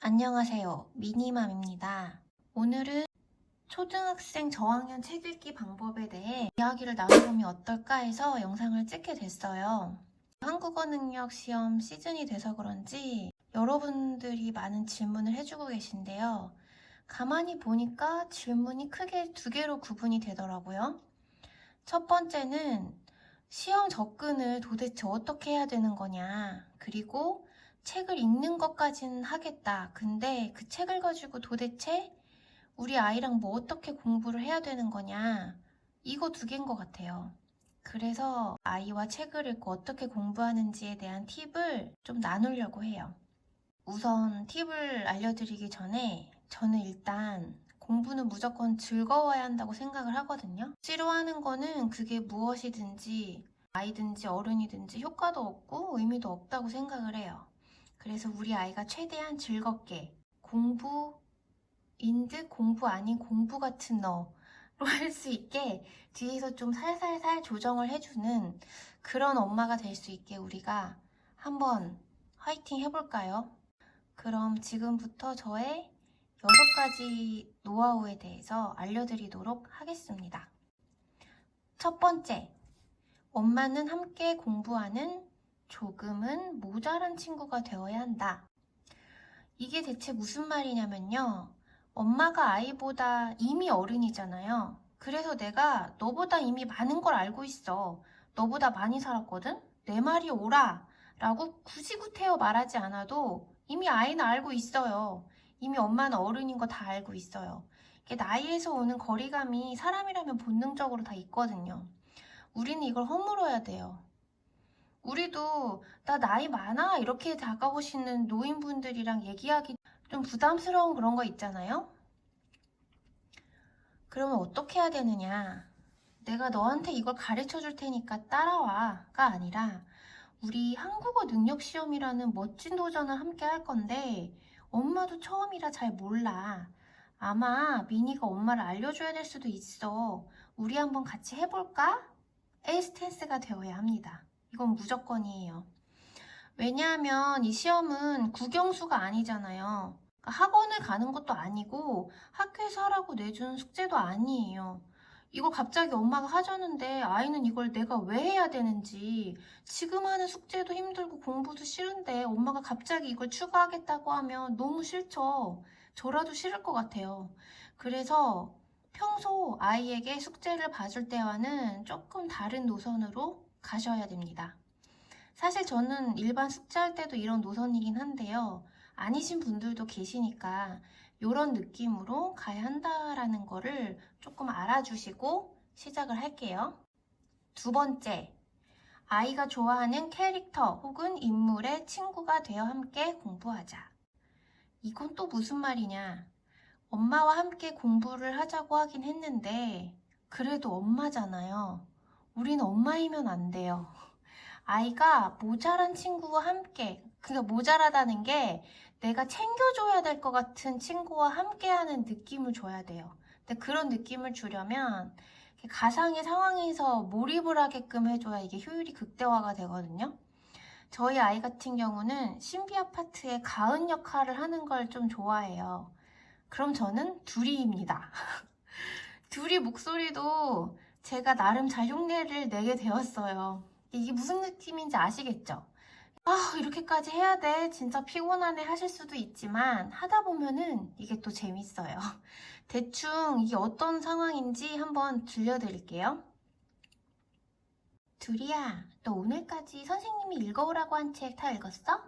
안녕하세요. 미니맘입니다. 오늘은 초등학생 저학년 책 읽기 방법에 대해 이야기를 나눠보면 어떨까 해서 영상을 찍게 됐어요. 한국어 능력 시험 시즌이 돼서 그런지 여러분들이 많은 질문을 해주고 계신데요. 가만히 보니까 질문이 크게 두 개로 구분이 되더라고요. 첫 번째는 시험 접근을 도대체 어떻게 해야 되는 거냐, 그리고 책을 읽는 것까지는 하겠다. 근데 그 책을 가지고 도대체 우리 아이랑 뭐 어떻게 공부를 해야 되는 거냐, 이거 두 개인 것 같아요. 그래서 아이와 책을 읽고 어떻게 공부하는지에 대한 팁을 좀 나누려고 해요. 우선 팁을 알려드리기 전에 저는 일단 공부는 무조건 즐거워야 한다고 생각을 하거든요. 싫어하는 거는 그게 무엇이든지 아이든지 어른이든지 효과도 없고 의미도 없다고 생각을 해요. 그래서 우리 아이가 최대한 즐겁게 공부인 듯 공부 아닌 공부 같은 너로 할 수 있게 뒤에서 좀 살살살 조정을 해주는 그런 엄마가 될 수 있게 우리가 한번 화이팅 해볼까요? 그럼 지금부터 저의 6가지 노하우에 대해서 알려드리도록 하겠습니다. 첫 번째, 엄마는 함께 공부하는 조금은 모자란 친구가 되어야 한다. 이게 대체 무슨 말이냐면요. 엄마가 아이보다 이미 어른이잖아요. 그래서 내가 너보다 이미 많은 걸 알고 있어. 너보다 많이 살았거든? 내 말이 옳아. 라고 굳이 구태여 말하지 않아도 이미 아이는 알고 있어요. 이미 엄마는 어른인 거 다 알고 있어요. 이게 나이에서 오는 거리감이 사람이라면 본능적으로 다 있거든요. 우리는 이걸 허물어야 돼요. 우리도 나 나이 많아 이렇게 다가오시는 노인분들이랑 얘기하기 좀 부담스러운 그런 거 있잖아요. 그러면 어떻게 해야 되느냐, 내가 너한테 이걸 가르쳐 줄 테니까 따라와가 아니라 우리 한국어 능력 시험이라는 멋진 도전을 함께 할 건데 엄마도 처음이라 잘 몰라. 아마 미니가 엄마를 알려줘야 될 수도 있어. 우리 한번 같이 해볼까? 의 스탠스가 되어야 합니다. 이건 무조건이에요. 왜냐하면 이 시험은 국영수가 아니잖아요. 그러니까 학원을 가는 것도 아니고 학교에서 하라고 내준 숙제도 아니에요. 이걸 갑자기 엄마가 하자는데 아이는 이걸 내가 왜 해야 되는지, 지금 하는 숙제도 힘들고 공부도 싫은데 엄마가 갑자기 이걸 추가하겠다고 하면 너무 싫죠. 저라도 싫을 것 같아요. 그래서 평소 아이에게 숙제를 봐줄 때와는 조금 다른 노선으로 가셔야 됩니다. 사실 저는 일반 숙제할 때도 이런 노선이긴 한데요. 아니신 분들도 계시니까 이런 느낌으로 가야 한다라는 거를 조금 알아주시고 시작을 할게요. 두 번째, 아이가 좋아하는 캐릭터 혹은 인물의 친구가 되어 함께 공부하자. 이건 또 무슨 말이냐? 엄마와 함께 공부를 하자고 하긴 했는데 그래도 엄마잖아요. 우리는 엄마이면 안 돼요. 아이가 모자란 친구와 함께, 그러니까 모자라다는 게 내가 챙겨줘야 될 것 같은 친구와 함께하는 느낌을 줘야 돼요. 근데 그런 느낌을 주려면 가상의 상황에서 몰입을 하게끔 해줘야 이게 효율이 극대화가 되거든요. 저희 아이 같은 경우는 신비 아파트의 가은 역할을 하는 걸 좀 좋아해요. 그럼 저는 둘이입니다. 둘이 목소리도 제가 나름 잘 흉내를 내게 되었어요. 이게 무슨 느낌인지 아시겠죠? 아, 이렇게까지 해야 돼, 진짜 피곤하네 하실 수도 있지만 하다 보면은 이게 또 재밌어요. 대충 이게 어떤 상황인지 한번 들려드릴게요. 둘이야, 너 오늘까지 선생님이 읽어오라고 한 책 다 읽었어?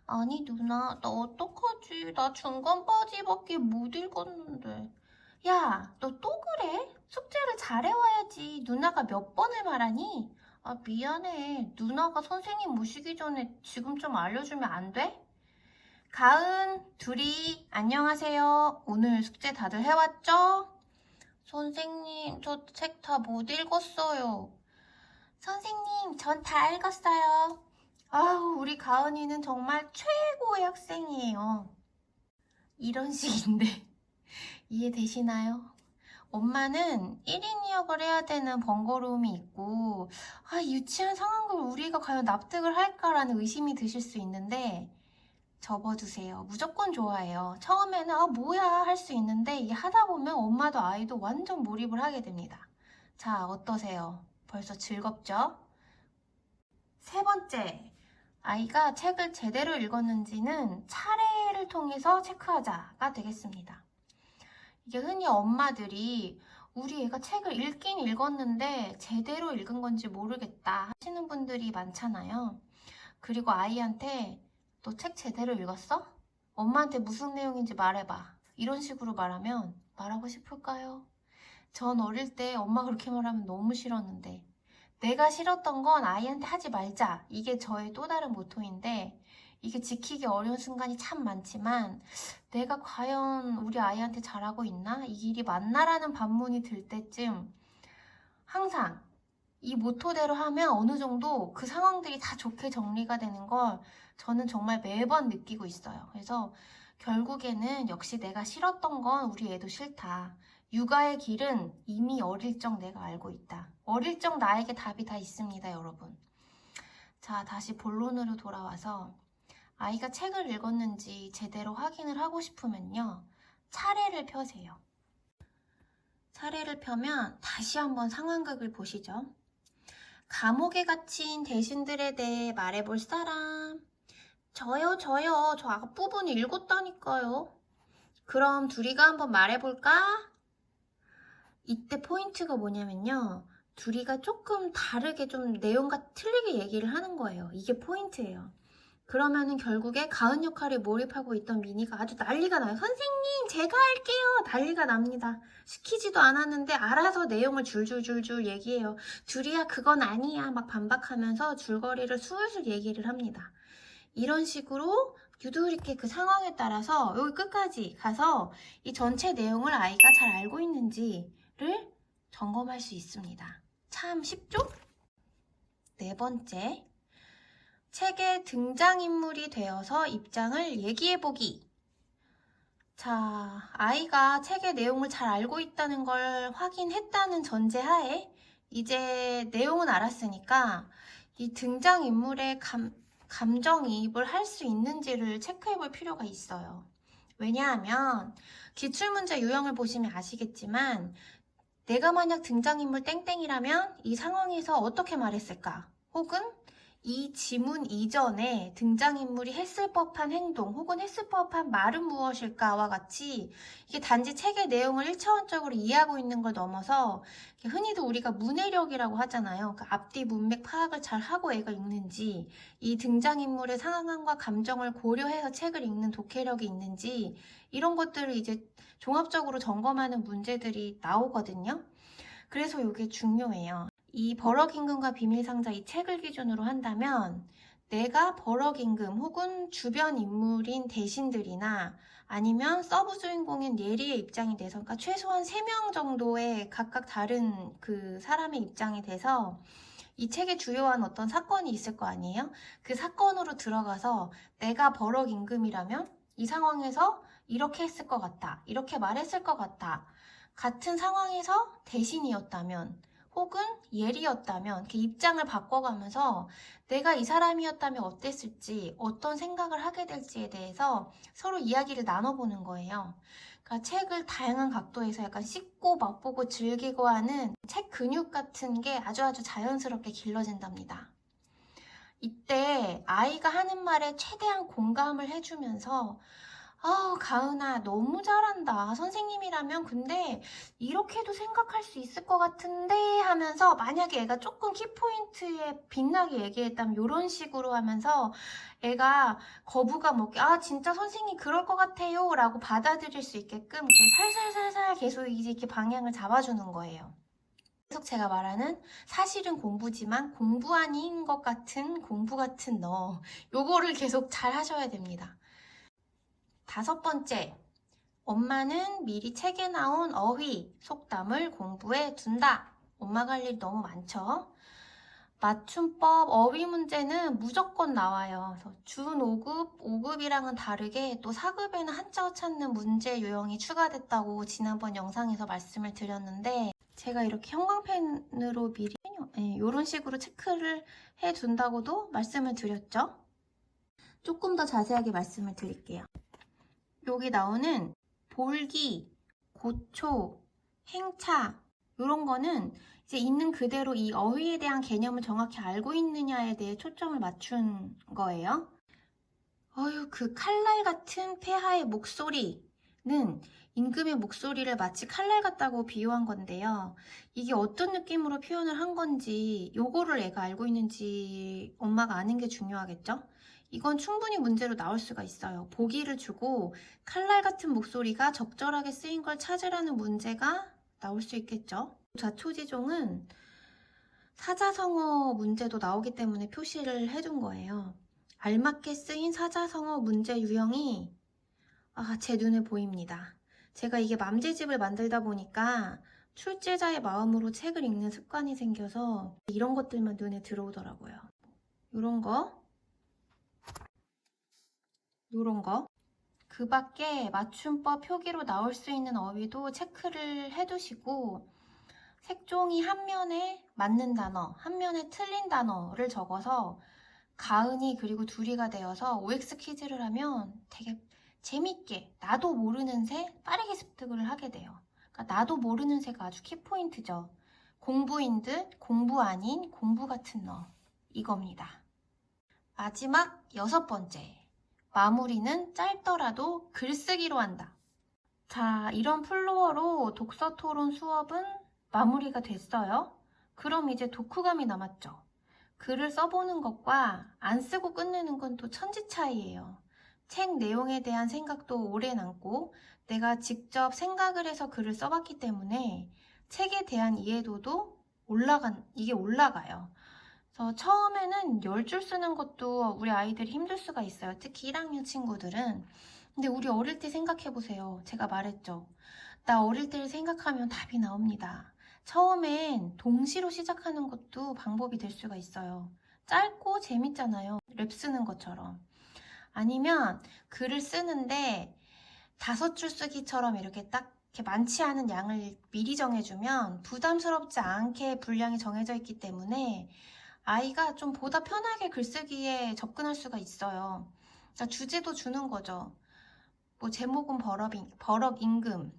아니 누나, 나 어떡하지? 나 중간까지밖에 못 읽었는데. 야, 너 또 그래? 숙제를 잘해와야지. 누나가 몇 번을 말하니? 아, 미안해. 누나가 선생님 모시기 전에 지금 좀 알려주면 안 돼? 가은, 둘이, 안녕하세요. 오늘 숙제 다들 해왔죠? 선생님, 저 책 다 못 읽었어요. 선생님, 전 다 읽었어요. 아우, 우리 가은이는 정말 최고의 학생이에요. 이런 식인데 이해되시나요? 엄마는 1인 2역을 해야 되는 번거로움이 있고, 아, 유치한 상황을 우리가 과연 납득을 할까라는 의심이 드실 수 있는데, 접어두세요. 무조건 좋아해요. 처음에는 뭐야 할 수 있는데 이게 하다 보면 엄마도 아이도 완전 몰입을 하게 됩니다. 자, 어떠세요? 벌써 즐겁죠? 세 번째, 아이가 책을 제대로 읽었는지는 차례를 통해서 체크하자가 되겠습니다. 이게 흔히 엄마들이 우리 애가 책을 읽긴 읽었는데 제대로 읽은 건지 모르겠다 하시는 분들이 많잖아요. 그리고 아이한테 너 책 제대로 읽었어? 엄마한테 무슨 내용인지 말해봐. 이런 식으로 말하면 말하고 싶을까요? 전 어릴 때 엄마 그렇게 말하면 너무 싫었는데 내가 싫었던 건 아이한테 하지 말자. 이게 저의 또 다른 모토인데 이게 지키기 어려운 순간이 참 많지만 내가 과연 우리 아이한테 잘하고 있나? 이 길이 맞나라는 반문이 들 때쯤 항상 이 모토대로 하면 어느 정도 그 상황들이 다 좋게 정리가 되는 걸 저는 정말 매번 느끼고 있어요. 그래서 결국에는 역시 내가 싫었던 건 우리 애도 싫다. 육아의 길은 이미 어릴 적 내가 알고 있다. 어릴 적 나에게 답이 다 있습니다, 여러분. 자, 다시 본론으로 돌아와서 아이가 책을 읽었는지 제대로 확인을 하고 싶으면요. 차례를 펴세요. 차례를 펴면 다시 한번 상황극을 보시죠. 감옥에 갇힌 대신들에 대해 말해볼 사람? 저요. 저 앞부분 읽었다니까요. 그럼 둘이가 한번 말해볼까? 이때 포인트가 뭐냐면요. 둘이가 조금 다르게 좀 내용과 틀리게 얘기를 하는 거예요. 이게 포인트예요. 그러면은 결국에 가은 역할에 몰입하고 있던 미니가 아주 난리가 나요. 선생님, 제가 할게요. 난리가 납니다. 시키지도 않았는데 알아서 내용을 줄줄줄줄 얘기해요. 둘이야, 그건 아니야. 막 반박하면서 줄거리를 술술 얘기를 합니다. 이런 식으로 유도리 있게 그 상황에 따라서 여기 끝까지 가서 이 전체 내용을 아이가 잘 알고 있는지를 점검할 수 있습니다. 참 쉽죠? 네 번째. 책의 등장인물이 되어서 입장을 얘기해보기. 자, 아이가 책의 내용을 잘 알고 있다는 걸 확인했다는 전제하에 이제 내용은 알았으니까 이 등장인물의 감정이입을 할 수 있는지를 체크해볼 필요가 있어요. 왜냐하면 기출문제 유형을 보시면 아시겠지만 내가 만약 등장인물 땡땡이라면 이 상황에서 어떻게 말했을까? 혹은 이 지문 이전에 등장인물이 했을 법한 행동 혹은 했을 법한 말은 무엇일까와 같이 이게 단지 책의 내용을 1차원적으로 이해하고 있는 걸 넘어서 흔히도 우리가 문해력이라고 하잖아요. 그 앞뒤 문맥 파악을 잘 하고 애가 읽는지 이 등장인물의 상황과 감정을 고려해서 책을 읽는 독해력이 있는지 이런 것들을 이제 종합적으로 점검하는 문제들이 나오거든요. 그래서 이게 중요해요. 이 버럭임금과 비밀상자 이 책을 기준으로 한다면 내가 버럭임금 혹은 주변 인물인 대신들이나 아니면 서브 주인공인 예리의 입장이 돼서 그러니까 최소한 3명 정도의 각각 다른 그 사람의 입장이 돼서 이 책에 주요한 어떤 사건이 있을 거 아니에요? 그 사건으로 들어가서 내가 버럭임금이라면 이 상황에서 이렇게 했을 것 같다. 이렇게 말했을 것 같다. 같은 상황에서 대신이었다면 혹은 예리였다면 이렇게 입장을 바꿔가면서 내가 이 사람이었다면 어땠을지 어떤 생각을 하게 될지에 대해서 서로 이야기를 나눠보는 거예요. 그러니까 책을 다양한 각도에서 약간 씹고 맛보고 즐기고 하는 책 근육 같은 게 아주 자연스럽게 길러진답니다. 이때 아이가 하는 말에 최대한 공감을 해주면서 가은아, 너무 잘한다. 선생님이라면 근데 이렇게도 생각할 수 있을 것 같은데 하면서 만약에 애가 조금 키포인트에 빛나게 얘기했다면 이런 식으로 하면서 애가 거부감 없게 진짜 선생님 그럴 것 같아요 라고 받아들일 수 있게끔 이렇게 살살살살 계속 이렇게 방향을 잡아주는 거예요. 계속 제가 말하는 사실은 공부지만 공부 아닌 것 같은 공부 같은 너 요거를 계속 잘 하셔야 됩니다. 5번째, 엄마는 미리 책에 나온 어휘, 속담을 공부해 둔다. 엄마가 할 일이 너무 많죠? 맞춤법 어휘 문제는 무조건 나와요. 그래서 준 5급, 5급이랑은 다르게 또 4급에는 한자어 찾는 문제 유형이 추가됐다고 지난번 영상에서 말씀을 드렸는데 제가 이렇게 형광펜으로 미리 이런 식으로 체크를 해둔다고도 말씀을 드렸죠. 조금 더 자세하게 말씀을 드릴게요. 여기 나오는 볼기, 고초, 행차 이런 거는 이제 있는 그대로 이 어휘에 대한 개념을 정확히 알고 있느냐에 대해 초점을 맞춘 거예요. 어휴, 그 칼날 같은 폐하의 목소리는 임금의 목소리를 마치 칼날 같다고 비유한 건데요. 이게 어떤 느낌으로 표현을 한 건지 요거를 애가 알고 있는지 엄마가 아는 게 중요하겠죠? 이건 충분히 문제로 나올 수가 있어요. 보기를 주고 칼날 같은 목소리가 적절하게 쓰인 걸 찾으라는 문제가 나올 수 있겠죠. 자초지종은 사자성어 문제도 나오기 때문에 표시를 해둔 거예요. 알맞게 쓰인 사자성어 문제 유형이 제 눈에 보입니다. 제가 이게 맘제집을 만들다 보니까 출제자의 마음으로 책을 읽는 습관이 생겨서 이런 것들만 눈에 들어오더라고요. 요런 거, 요런 거. 그 밖에 맞춤법 표기로 나올 수 있는 어휘도 체크를 해두시고 색종이 한 면에 맞는 단어, 한 면에 틀린 단어를 적어서 가은이 그리고 둘이가 되어서 OX 퀴즈를 하면 되게 재밌게 나도 모르는 새 빠르게 습득을 하게 돼요. 그러니까 나도 모르는 새가 아주 키포인트죠. 공부인 듯 공부 아닌 공부 같은 너 이겁니다. 마지막 6번째, 마무리는 짧더라도 글쓰기로 한다. 자, 이런 플로어로 독서 토론 수업은 마무리가 됐어요. 그럼 이제 독후감이 남았죠. 글을 써보는 것과 안 쓰고 끝내는 건 또 천지 차이예요. 책 내용에 대한 생각도 오래 남고 내가 직접 생각을 해서 글을 써봤기 때문에 책에 대한 이해도도 올라가요. 그래서 처음에는 10줄 쓰는 것도 우리 아이들이 힘들 수가 있어요. 특히 1학년 친구들은. 근데 우리 어릴 때 생각해보세요. 제가 말했죠. 나 어릴 때를 생각하면 답이 나옵니다. 처음엔 동시로 시작하는 것도 방법이 될 수가 있어요. 짧고 재밌잖아요. 랩 쓰는 것처럼. 아니면 글을 쓰는데 5줄 쓰기처럼 이렇게 딱 이렇게 많지 않은 양을 미리 정해주면 부담스럽지 않게 분량이 정해져 있기 때문에 아이가 좀 보다 편하게 글쓰기에 접근할 수가 있어요. 그러니까 주제도 주는 거죠. 뭐 제목은 버럭 임금.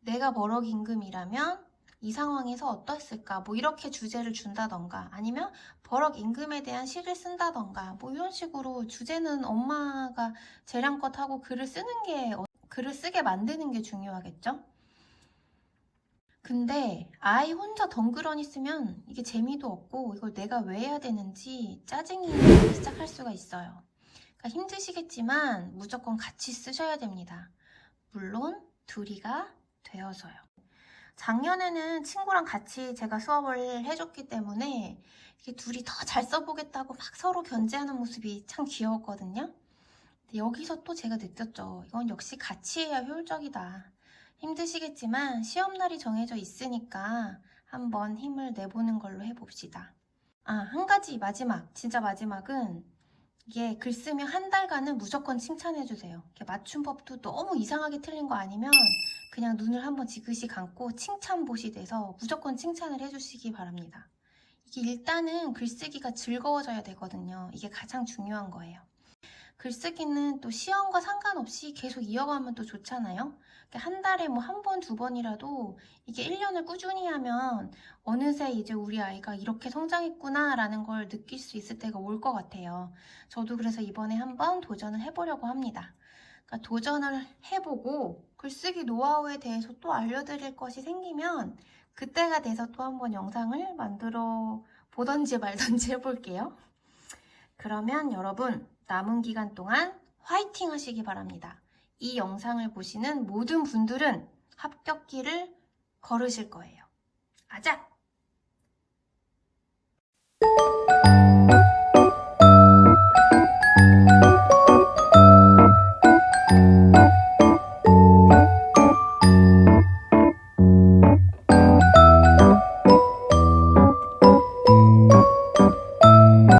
내가 버럭 임금이라면 이 상황에서 어떠했을까? 뭐 이렇게 주제를 준다던가 아니면 버럭 임금에 대한 시를 쓴다던가 뭐 이런 식으로 주제는 엄마가 재량껏 하고 글을 쓰게 만드는 게 중요하겠죠? 근데 아이 혼자 덩그러니 쓰면 이게 재미도 없고 이걸 내가 왜 해야 되는지 짜증이 나기 시작할 수가 있어요. 그러니까 힘드시겠지만 무조건 같이 쓰셔야 됩니다. 물론 둘이가 되어서요. 작년에는 친구랑 같이 제가 수업을 해줬기 때문에 이게 둘이 더 잘 써보겠다고 막 서로 견제하는 모습이 참 귀여웠거든요. 근데 여기서 또 제가 느꼈죠. 이건 역시 같이 해야 효율적이다. 힘드시겠지만 시험날이 정해져 있으니까 한번 힘을 내보는 걸로 해봅시다. 한 가지 진짜 마지막은 이게 글 쓰면 한 달간은 무조건 칭찬해주세요. 맞춤법도 너무 이상하게 틀린 거 아니면 그냥 눈을 한번 지그시 감고 칭찬봇이 돼서 무조건 칭찬을 해주시기 바랍니다. 이게 일단은 글쓰기가 즐거워져야 되거든요. 이게 가장 중요한 거예요. 글쓰기는 또 시험과 상관없이 계속 이어가면 또 좋잖아요. 한 달에 뭐 한 번, 두 번이라도 이게 1년을 꾸준히 하면 어느새 이제 우리 아이가 이렇게 성장했구나 라는 걸 느낄 수 있을 때가 올 것 같아요. 저도 그래서 이번에 한번 도전을 해보려고 합니다. 그러니까 도전을 해보고 글쓰기 노하우에 대해서 또 알려드릴 것이 생기면 그때가 돼서 또 한번 영상을 만들어 보던지 말던지 해볼게요. 그러면 여러분 남은 기간 동안 화이팅 하시기 바랍니다. 이 영상을 보시는 모든 분들은 합격길을 걸으실 거예요. 아자!